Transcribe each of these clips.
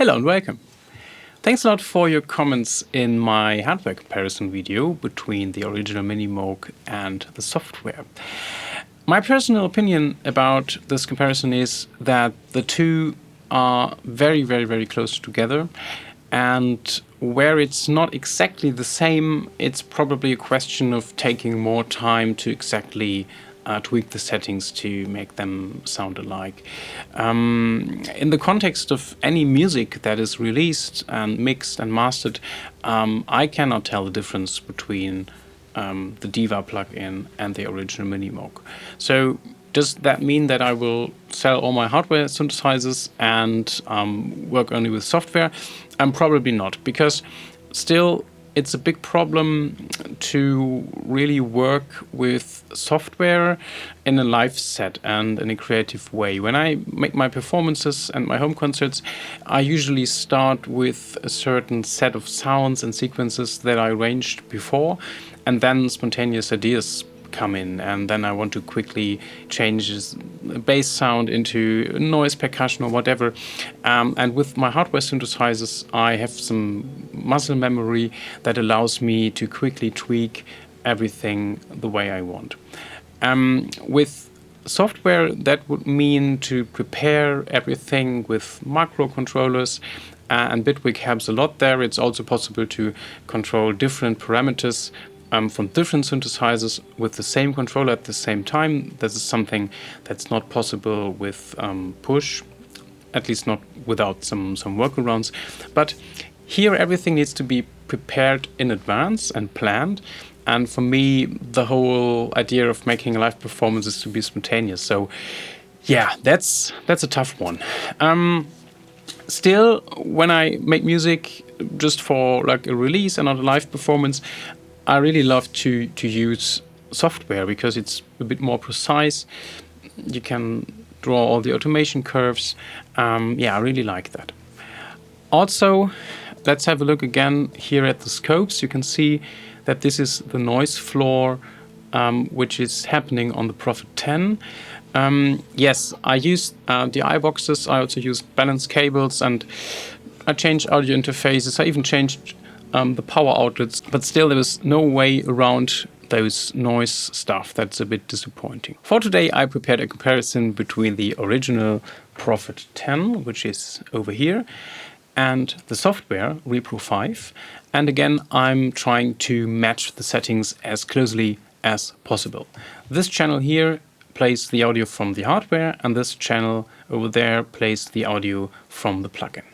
Hello and welcome. Thanks a lot for your comments in my hardware comparison video between the original Minimoog and the software. My personal opinion about this comparison is that the two are very close together, and where it's not exactly the same, it's probably a question of taking more time to exactly tweak the settings to make them sound alike. In the context of any music that is released and mixed and mastered, I cannot tell the difference between the Diva plugin and the original Minimoog. So does that mean that I will sell all my hardware synthesizers and work only with software? Probably not, because still it's a big problem to really work with software in a live set and in a creative way. When I make my performances and my home concerts, I usually start with a certain set of sounds and sequences that I arranged before, and then spontaneous ideas come in, and then I want to quickly change the bass sound into noise, percussion or whatever, and with my hardware synthesizers I have some muscle memory that allows me to quickly tweak everything the way I want. With software, that would mean to prepare everything with microcontrollers, and Bitwig helps a lot there. It's also possible to control different parameters from different synthesizers with the same controller at the same time. This is something that's not possible with push, at least not without some workarounds. But here everything needs to be prepared in advance and planned. And for me, the whole idea of making a live performance is to be spontaneous. So yeah, that's a tough one. Still, when I make music just for like a release and not a live performance, I really love to use software because it's a bit more precise. You can draw all the automation curves. Yeah, I really like that. Also, let's have a look again here at the scopes. You can see that this is the noise floor which is happening on the Prophet-10. Yes, I used the iBoxes. I also used balance cables, and I changed audio interfaces. I even changed the power outlets, but still there was no way around those noise stuff. That's a bit disappointing. For today I prepared a comparison between the original Prophet-10, which is over here, and the software Repro-5, and again I'm trying to match the settings as closely as possible. This channel here plays the audio from the hardware, and this channel over there plays the audio from the plugin.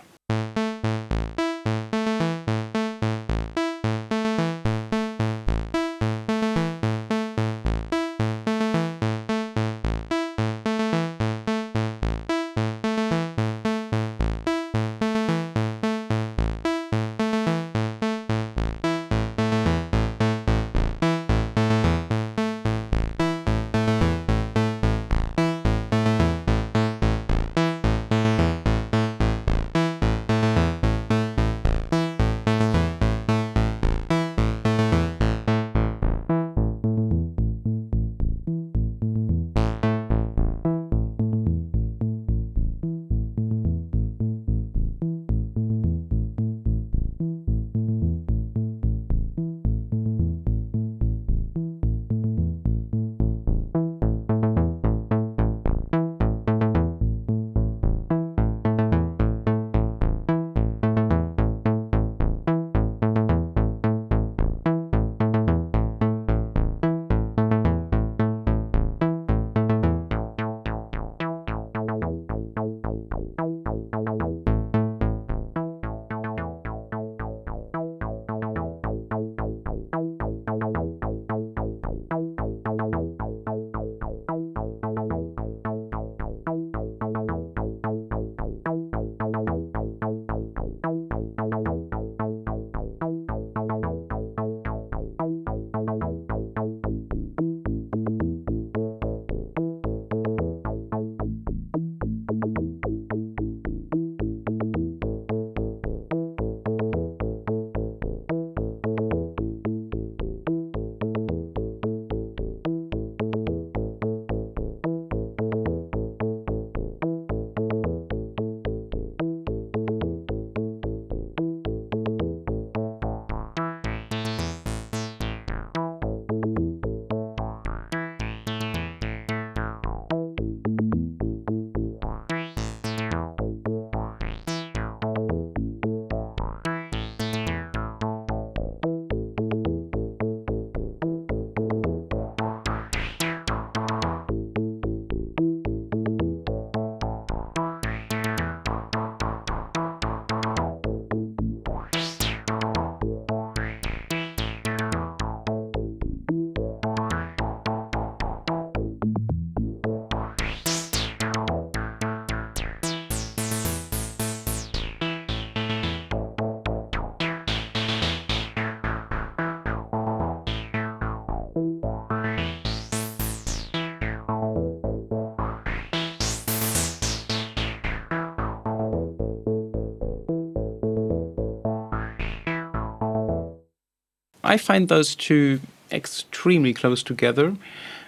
I find those two extremely close together.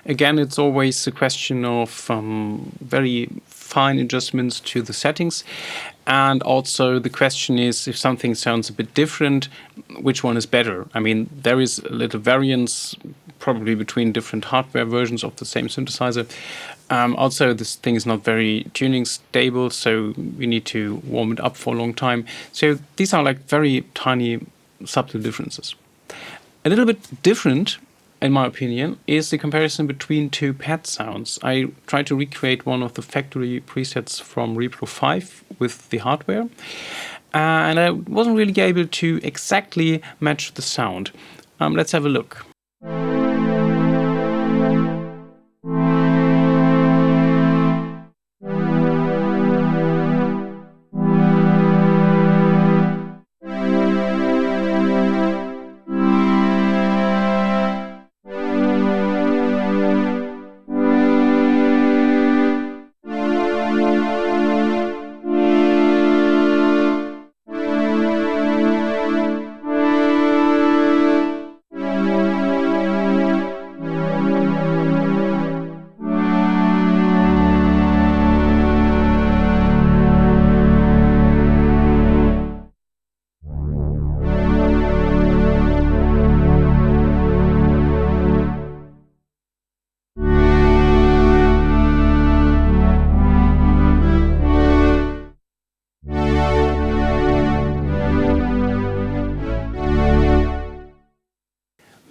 Again, it's always a question of very fine adjustments to the settings. And also the question is, if something sounds a bit different, which one is better? I mean, there is a little variance probably between different hardware versions of the same synthesizer. Also, this thing is not very tuning stable, so we need to warm it up for a long time. So these are like very tiny, subtle differences. A little bit different, in my opinion, is the comparison between two pad sounds. I tried to recreate one of the factory presets from Repro-5 with the hardware, and I wasn't really able to exactly match the sound. Let's have a look.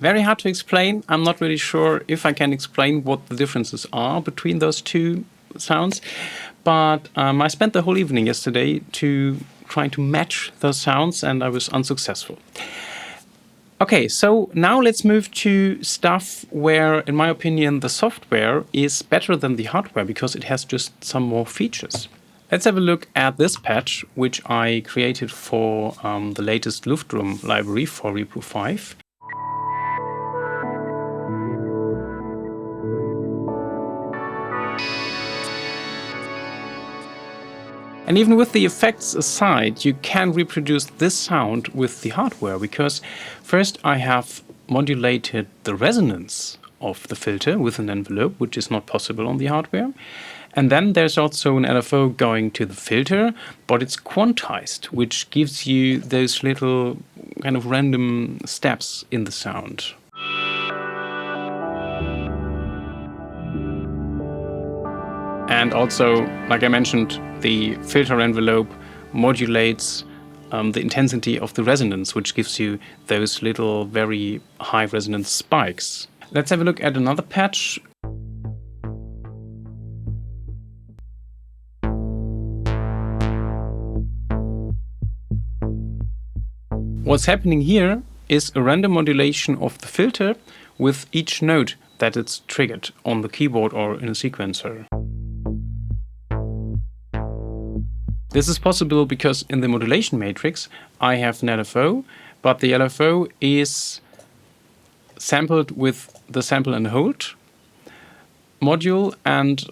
Very hard to explain. I'm not really sure if I can explain what the differences are between those two sounds, but I spent the whole evening yesterday trying to match those sounds, and I was unsuccessful. Okay, so now let's move to stuff where, in my opinion, the software is better than the hardware because it has just some more features. Let's have a look at this patch, which I created for the latest Luftdrum library for Repro-5. And even with the effects aside, you can reproduce this sound with the hardware, because first I have modulated the resonance of the filter with an envelope, which is not possible on the hardware. And then there's also an LFO going to the filter, but it's quantized, which gives you those little kind of random steps in the sound. And also, like I mentioned, the filter envelope modulates the intensity of the resonance, which gives you those little very high resonance spikes. Let's have a look at another patch. What's happening here is a random modulation of the filter with each note that it's triggered on the keyboard or in a sequencer. This is possible because in the modulation matrix I have an LFO, but the LFO is sampled with the sample and hold module, and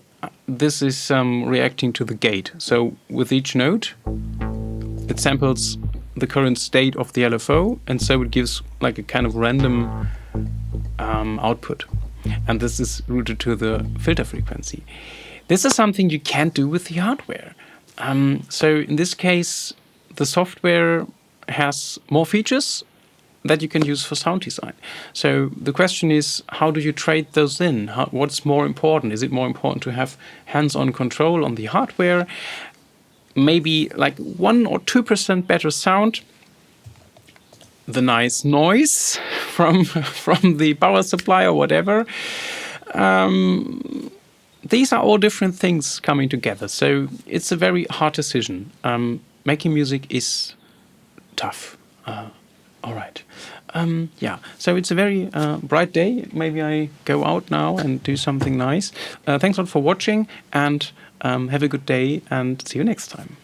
this is reacting to the gate. So with each note it samples the current state of the LFO, and so it gives like a kind of random output. And this is routed to the filter frequency. This is something you can't do with the hardware. So in this case, the software has more features that you can use for sound design. So the question is, how do you trade those in? What's more important? Is it more important to have hands-on control on the hardware? Maybe like 1 or 2% better sound, the nice noise from the power supply or whatever. These are all different things coming together, so it's a very hard decision. Making music is tough. All right. Yeah, so it's a very bright day. Maybe I go out now and do something nice. Thanks a lot for watching, and have a good day, and see you next time.